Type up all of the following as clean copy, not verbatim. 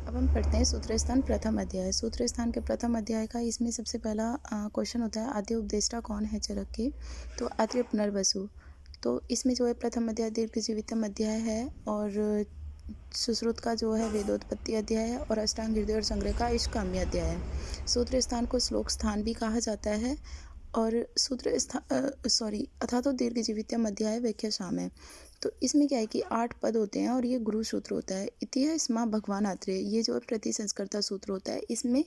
अब हम पढ़ते हैं सूत्र स्थान प्रथम अध्याय। सूत्र स्थान के प्रथम अध्याय का इसमें सबसे पहला क्वेश्चन होता है, आद्य उपदेष्टा कौन है चरक के? तो आत्रेय पुनर्वसु। तो इसमें जो है प्रथम अध्याय दीर्घजीवितम अध्याय है और सुश्रुत का जो है वेदोत्पत्ति अध्याय है और अष्टांग हृदय और संग्रह का ईशकाम्य अध्याय है। सूत्र स्थान को श्लोक स्थान भी कहा जाता है और सूत्र अथा तो दीर्घजीवितम अध्याय व्याख्या शाम है। तो इसमें क्या है कि 8 पद होते हैं और ये गुरु सूत्र होता है। इति स्मा भगवान आत्रेय, ये जो प्रति संस्कर्ता सूत्र होता है, इसमें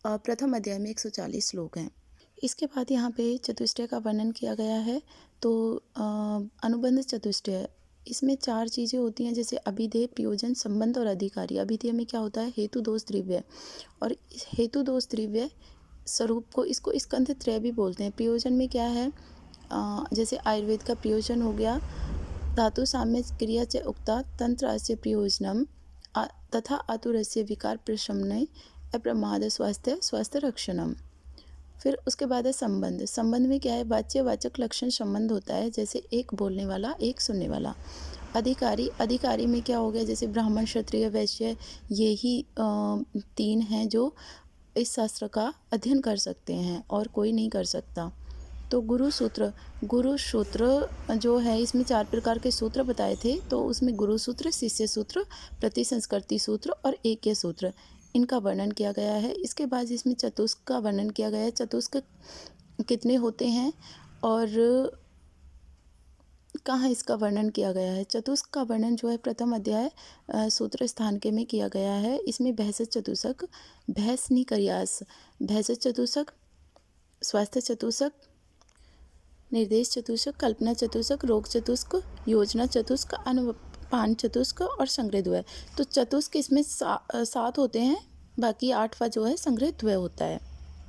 प्रथम अध्याय में 140 श्लोक हैं। इसके बाद यहाँ पे चतुष्टय का वर्णन किया गया है। तो अनुबंध चतुष्टय, इसमें 4 चीज़ें होती हैं, जैसे अभिधेय, प्रयोजन, संबंध और अधिकारी। अभिधेय में क्या होता है? हेतु दोष द्रव्य, और हेतु दोष द्रव्य स्वरूप को इसको स्कंध त्रय भी बोलते हैं। प्रयोजन में क्या है? जैसे आयुर्वेद का प्रयोजन हो गया, धातु साम्य क्रिया च उक्ता तंत्र अस्य प्रयोजनम तथा आतुरस्य विकार प्रशमने अप्रमाद स्वास्थ्य रक्षणम। फिर उसके बाद है संबंध। संबंध में क्या है? वाच्य वाचक लक्षण संबंध होता है, जैसे एक बोलने वाला एक सुनने वाला। अधिकारी, अधिकारी में क्या हो गया? जैसे ब्राह्मण क्षत्रिय वैश्य, ये ही 3 हैं जो इस शास्त्र का अध्ययन कर सकते हैं और कोई नहीं कर सकता। तो गुरु सूत्र जो है, इसमें 4 प्रकार के सूत्र बताए थे। तो उसमें गुरु सूत्र, शिष्य सूत्र, प्रतिसंस्कृति सूत्र और एकय सूत्र, इनका वर्णन किया गया है। इसके बाद इसमें चतुष्क का वर्णन किया गया है। चतुष्क कितने होते हैं और कहाँ इसका वर्णन किया गया है? चतुष्क का वर्णन जो है प्रथम अध्याय सूत्र स्थान के में किया गया है। इसमें भैंस चतुष्क, भैंस नहीं करियास, भैंस चतुष्क, स्वास्थ्य चतुष्क, निर्देश चतुष्क, कल्पना चतुष्क, रोग चतुष्क, योजना चतुष्क, अनुपान चतुष्क और संग्रह द्वय। तो चतुष्क इसमें 7 होते हैं, बाकी 8वां जो है संग्रह द्वय होता है।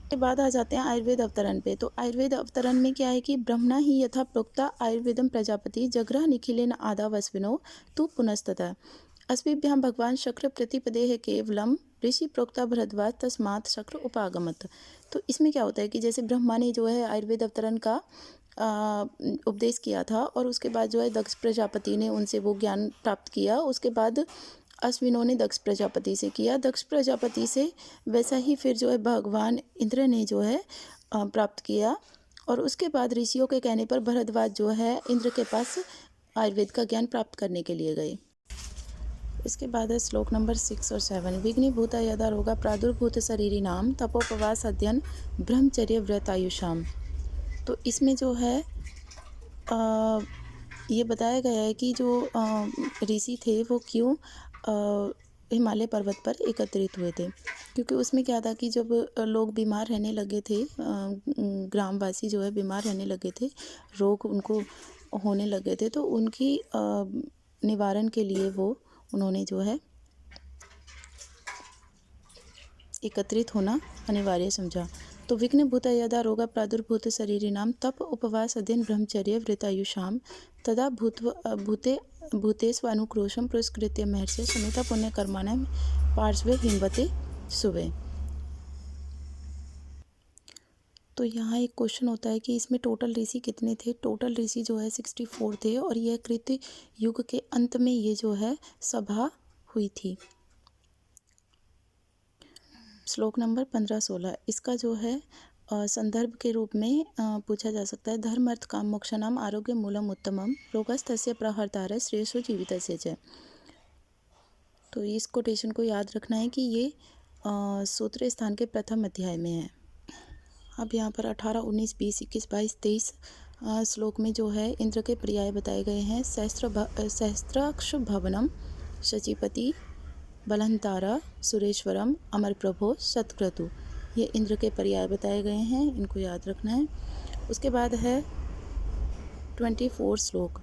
के बाद आ जाते हैं आयुर्वेद अवतरण पे। तो आयुर्वेद अवतरण में क्या है कि ब्रह्मणा ही यथा प्रोक्ता आयुर्वेदम प्रजापति जगृह निखिलेन आदा वस्विनो तु पुनस्ततः अस्मिभ्यां भगवान शक्र प्रतिपदेह केवलम ऋषि प्रोक्ता भरद्वाज तस्मात् शक्र उपागमत। तो इसमें क्या होता है कि जैसे ब्रह्मा ने जो है आयुर्वेद अवतरण का उपदेश किया था और उसके बाद जो है दक्ष प्रजापति ने उनसे वो ज्ञान प्राप्त किया। उसके बाद अश्विनों ने दक्ष प्रजापति से किया, दक्ष प्रजापति से वैसा ही फिर जो है भगवान इंद्र ने जो है प्राप्त किया। और उसके बाद ऋषियों के कहने पर भरद्वाज जो है इंद्र के पास आयुर्वेद का ज्ञान प्राप्त करने के लिए गए। इसके बाद है श्लोक नंबर 6 और 7। विघ्नीभूता यदा रोगा प्रादुर्भूत शरीरी नाम तपोपवास अध्ययन ब्रह्मचर्य व्रतायुषाम। तो इसमें जो है ये बताया गया है कि जो ऋषि थे वो क्यों हिमालय पर्वत पर एकत्रित हुए थे, क्योंकि उसमें क्या था कि जब लोग बीमार रहने लगे थे, ग्रामवासी जो है बीमार रहने लगे थे, रोग उनको होने लगे थे, तो उनकी निवारण के लिए वो उन्होंने जो है एकत्रित होना अनिवार्य समझा। तो विघ्न भूता यदा रोगा प्रादुर्भूत शरीरिणाम तप उपवास अध्ययन ब्रह्मचर्य व्रतायुषाम तदा भूतेष्वनुक्रोशम पुरस्कृत्य महर्षि समिता पुण्य कर्माणां पार्श्वे हिमवते सुवे। तो यहाँ एक क्वेश्चन होता है कि इसमें टोटल ऋषि कितने थे? टोटल ऋषि जो है 64 थे और यह कृत युग के अंत में ये जो है सभा हुई थी। श्लोक नंबर 15-16, इसका जो है संदर्भ के रूप में पूछा जा सकता है। धर्म अर्थ काम मोक्षाणाम आरोग्य मूलम उत्तमम रोगस्तस्य प्रहर्तार श्रेयसो जीवितस्य च। तो इस कोटेशन को याद रखना है कि ये सूत्र स्थान के प्रथम अध्याय में है। अब यहाँ पर 18, 19, 20, 21, 22, 23 श्लोक में जो है इंद्र के पर्याय बताए गए हैं। सहस्त्राक्ष भवनम शचीपति बलहंतारा सुरेश्वरम अमर प्रभो सतक्रतु, ये इंद्र के पर्याय बताए गए हैं, इनको याद रखना है। उसके बाद है 24 श्लोक,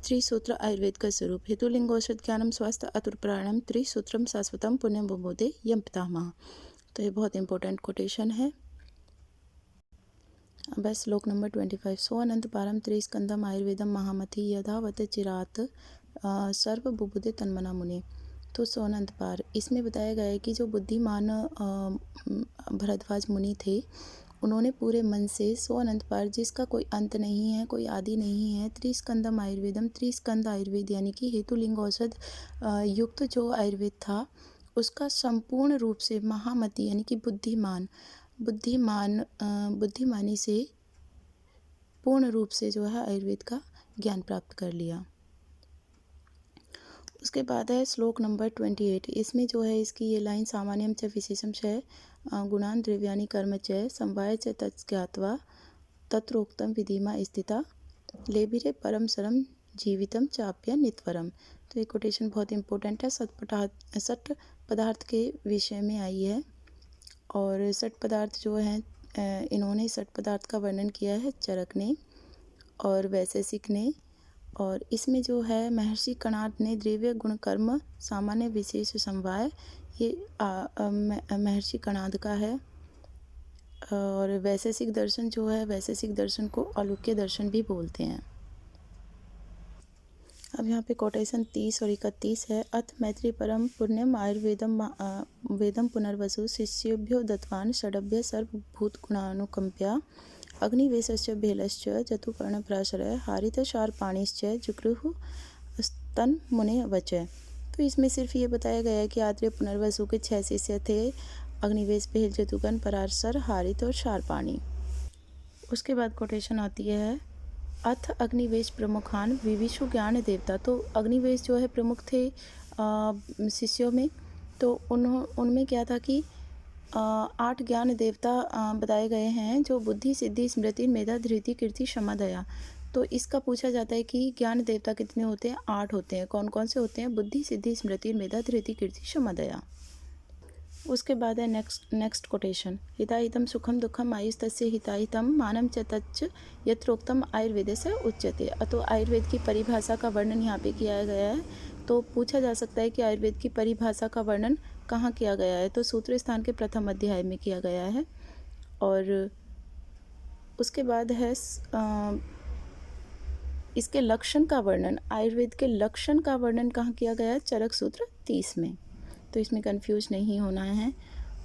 त्रिसूत्र आयुर्वेद का स्वरूप हेतुलिंगौषध ज्ञानम स्वास्थ्य अतुर्प्राणम त्रिसूत्रम शाश्वतम पुण्यम बुबोधे यम पितामह। तो ये बहुत इंपॉर्टेंट कोटेशन है। अब श्लोक नंबर 25, सो अनंत पारम त्रिस्कंदम आयुर्वेदम महामथि यथावत चिरात सर्व बुबुदे तन्मना मुनि। तो सोनंत पार, इसमें बताया गया है कि जो बुद्धिमान भरद्वाज मुनि थे, उन्होंने पूरे मन से सो अनंत पार, जिसका कोई अंत नहीं है, कोई आदि नहीं है, त्रिस्कंदम आयुर्वेदम, त्रिस्कंद आयुर्वेद यानी कि हेतुलिंग औषध युक्त जो आयुर्वेद था उसका संपूर्ण रूप से महामति यानी कि बुद्धिमानी से पूर्ण रूप से जो है आयुर्वेद का ज्ञान प्राप्त कर लिया। उसके बाद है श्लोक नंबर 28। इसमें जो है इसकी ये लाइन सामान्यम च विशेषम च गुणान द्रव्यानि कर्म च समवाय च तज्ज्ञात्वा तत्रोक्तम विधिमा स्थिता लेभिरे परम सरम जीवितम चाप्य नित्वरम। तो ये कोटेशन बहुत इंपॉर्टेंट है, सठ पदार्थ के विषय में आई है। और सठ पदार्थ जो हैं इन्होंने सठ पदार्थ का वर्णन किया है चरक ने और वैशेषिक ने। और इसमें जो है महर्षि कणाद ने द्रव्य गुण कर्म सामान्य विशेष समवाय, ये महर्षि कणाद का है। और वैशेषिक दर्शन जो है, वैशेषिक दर्शन को अलौक्य दर्शन भी बोलते हैं। अब यहाँ पे कोटेशन 30 और 31 है। अथ मैत्री परम पुण्यम आयुर्वेदम वेदम पुनर्वसु शिष्येभ्यो दत्तवान षडभ्य सर्वभूत गुणानुकंप्या अग्निवेशश्च भेलश्च जतुपर्णप्राशरः हारितशार्पाणिश्च जुगृहु स्तन मुने वचः। तो इसमें सिर्फ ये बताया गया है कि आत्रेय पुनर्वसु के 6 शिष्य थे, अग्निवेश, भेल, जतुगन, पराशर, हारित और शार्पाणी। उसके बाद कोटेशन आती है अथ अग्निवेश प्रमुखान विविशु ज्ञान देवता। तो अग्निवेश जो है प्रमुख थे शिष्यों में। तो उनमें क्या था कि 8 ज्ञान देवता बताए गए हैं, जो बुद्धि, सिद्धि, स्मृति, मेधा, धृति, कीर्ति, क्षमा, दया। तो इसका पूछा जाता है कि ज्ञान देवता कितने होते हैं? 8 होते हैं। कौन कौन से होते हैं? बुद्धि, सिद्धि, स्मृति, मेधा, धृति, कीर्ति, क्षमा, दया। उसके बाद है नेक्स्ट कोटेशन हिताहितम सुखम दुखम आयुस्तस्य हिताहितम मानम च तच्च यत्रोक्तम आयुर्वेद से उच्यते। तो आयुर्वेद की परिभाषा का वर्णन यहाँ पे किया गया है। तो पूछा जा सकता है कि आयुर्वेद की परिभाषा का वर्णन कहाँ किया गया है? तो सूत्र स्थान के प्रथम अध्याय में किया गया है। और उसके बाद है इसके लक्षण का वर्णन, आयुर्वेद के लक्षण का वर्णन कहाँ किया गया है? चरक सूत्र 30 में। तो इसमें कंफ्यूज नहीं होना है।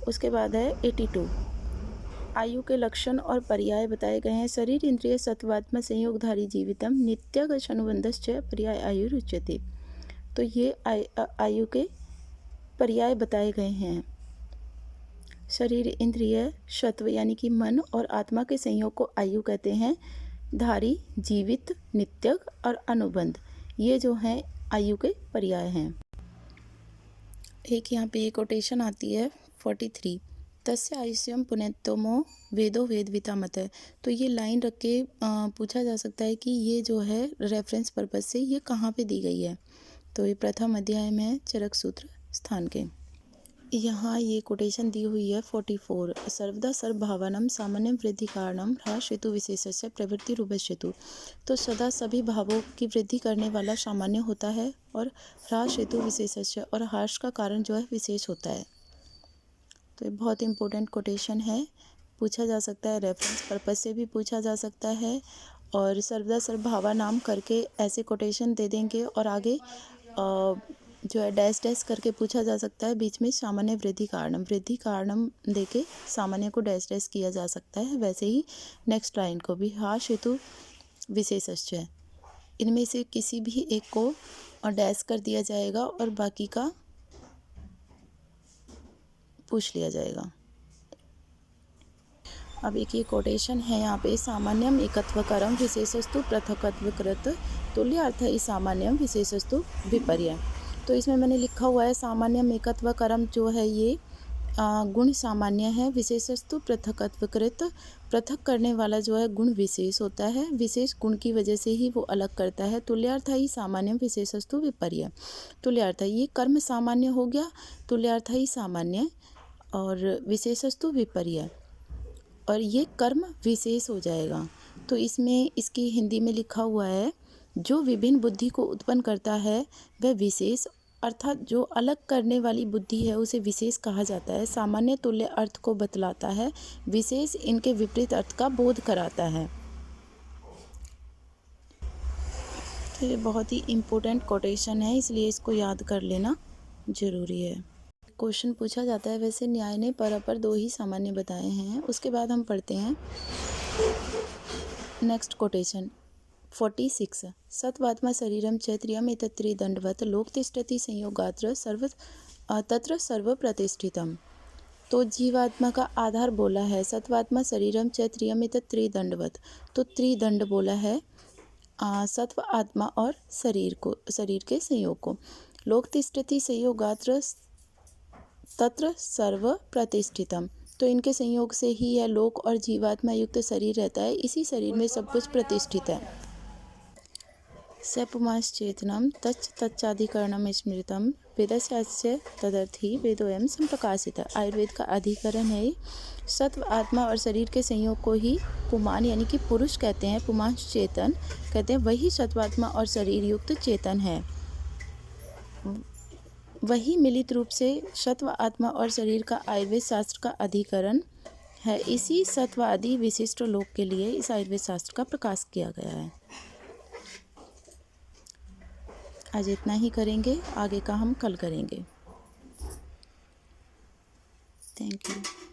उसके बाद है 82 आयु के लक्षण और पर्याय बताए गए हैं। शरीर इंद्रिय सत्वात्म संयोगधारी जीवितम नित्यगश अनुबंधश्च पर्याय आयुरुच्यते। तो ये आयु के पर्याय बताए गए हैं। शरीर इंद्रिय सत्व यानी कि मन और आत्मा के संयोग को आयु कहते हैं। धारी, जीवित, नित्य और अनुबंध, ये जो हैं आयु के पर्याय हैं। एक यहाँ पे एक कोटेशन आती है 43 तस्य आयुष्यम पुण्यतमो वेदो वेदविता मत है। तो ये लाइन रख के पूछा जा सकता है कि ये जो है रेफरेंस पर्पस से ये कहाँ पे दी गई है। तो ये प्रथम अध्याय में है चरक सूत्र स्थान के। यहाँ ये कोटेशन दी हुई है 44 सर्वदा सर्वभावनम सामान्यम वृद्धि कारणम ह्रास हेतु विशेषस्य प्रवृत्ति रूपश्यतु। तो सदा सभी भावों की वृद्धि करने वाला सामान्य होता है और ह्रास हेतु विशेषस्य और ह्रास का कारण जो है विशेष होता है। तो ये बहुत इंपॉर्टेंट कोटेशन है, पूछा जा सकता है, रेफरेंस पर्पस से भी पूछा जा सकता है। और सर्वदा सर्वभावा नाम करके ऐसे कोटेशन दे देंगे और आगे जो है डैश डैश करके पूछा जा सकता है। बीच में सामान्य वृद्धि कारणम देके सामान्य को डैश डैश किया जा सकता है। वैसे ही नेक्स्ट लाइन को भी ह्रास हेतु विशेषस्य, इनमें से किसी भी एक को डैश कर दिया जाएगा और बाकी का पूछ लिया जाएगा। अब एक ये कोटेशन है यहाँ पे सामान्यम एकत्वकरम विशेषस्तु पृथकत्वकृत तुल्यार्थ ही सामान्यम विशेषस्तु विपर्य। तो इसमें मैंने लिखा हुआ है सामान्यम एकत्वकरम जो है ये गुण सामान्य है, विशेषस्तु पृथकत्वकृत, पृथक करने वाला जो है गुण विशेष होता है, विशेष गुण की वजह से ही वो अलग करता है। तुल्यार्थ ही सामान्यम विशेषस्तु विपर्य। तुल्यार्थ ये कर्म सामान्य हो गया, तुल्यार्थ ही सामान्य और विशेषस्तु विपर्य, और ये कर्म विशेष हो जाएगा। तो इसमें इसकी हिंदी में लिखा हुआ है जो विभिन्न बुद्धि को उत्पन्न करता है वह विशेष, अर्थात जो अलग करने वाली बुद्धि है उसे विशेष कहा जाता है। सामान्य तुल्य अर्थ को बतलाता है, विशेष इनके विपरीत अर्थ का बोध कराता है। तो ये बहुत ही इम्पोर्टेंट कोटेशन है, इसलिए इसको याद कर लेना जरूरी है। क्वेश्चन पूछा जाता है, वैसे न्याय ने पर अपर 2 ही सामान्य बताए हैं। उसके बाद हम पढ़ते हैं नेक्स्ट कोटेशन 46 सत्वात्मा शरीरम चैत्रियम एतत्रि दंडवत लोक तिष्ठति संयोगात्र तत्र सर्व प्रतिष्ठितम। तो जीवात्मा का आधार बोला है सत्वात्मा शरीरम च त्रियमित त्रिदंडवत। तो त्रिदंड बोला है सत्व आत्मा और शरीर के संयोग को। लोक तिष्ठति संयोगात्र तत्र सर्व प्रतिष्ठितम। तो इनके संयोग से ही यह लोक और जीवात्मा युक्त शरीर रहता है, इसी शरीर में सब कुछ प्रतिष्ठित है। स पुमांश्चेतनम तच्च तच्चाधिकरणम स्मृतम वेदस्यास्य तदर्थी वेदोयम संप्रकाशित। आयुर्वेद का अधिकरण है सत्व आत्मा और शरीर के संयोग को ही पुमान यानी कि पुरुष कहते हैं, पुमांश चेतन कहते हैं। वही सत्वात्मा और शरीर युक्त चेतन है। वही मिलित रूप से सत्व आत्मा और शरीर का आयुर्वेद शास्त्र का अधिकरण है। इसी सत्वादि विशिष्ट लोक के लिए इस आयुर्वेद शास्त्र का प्रकाश किया गया है। आज इतना ही करेंगे, आगे का हम कल करेंगे। Thank you.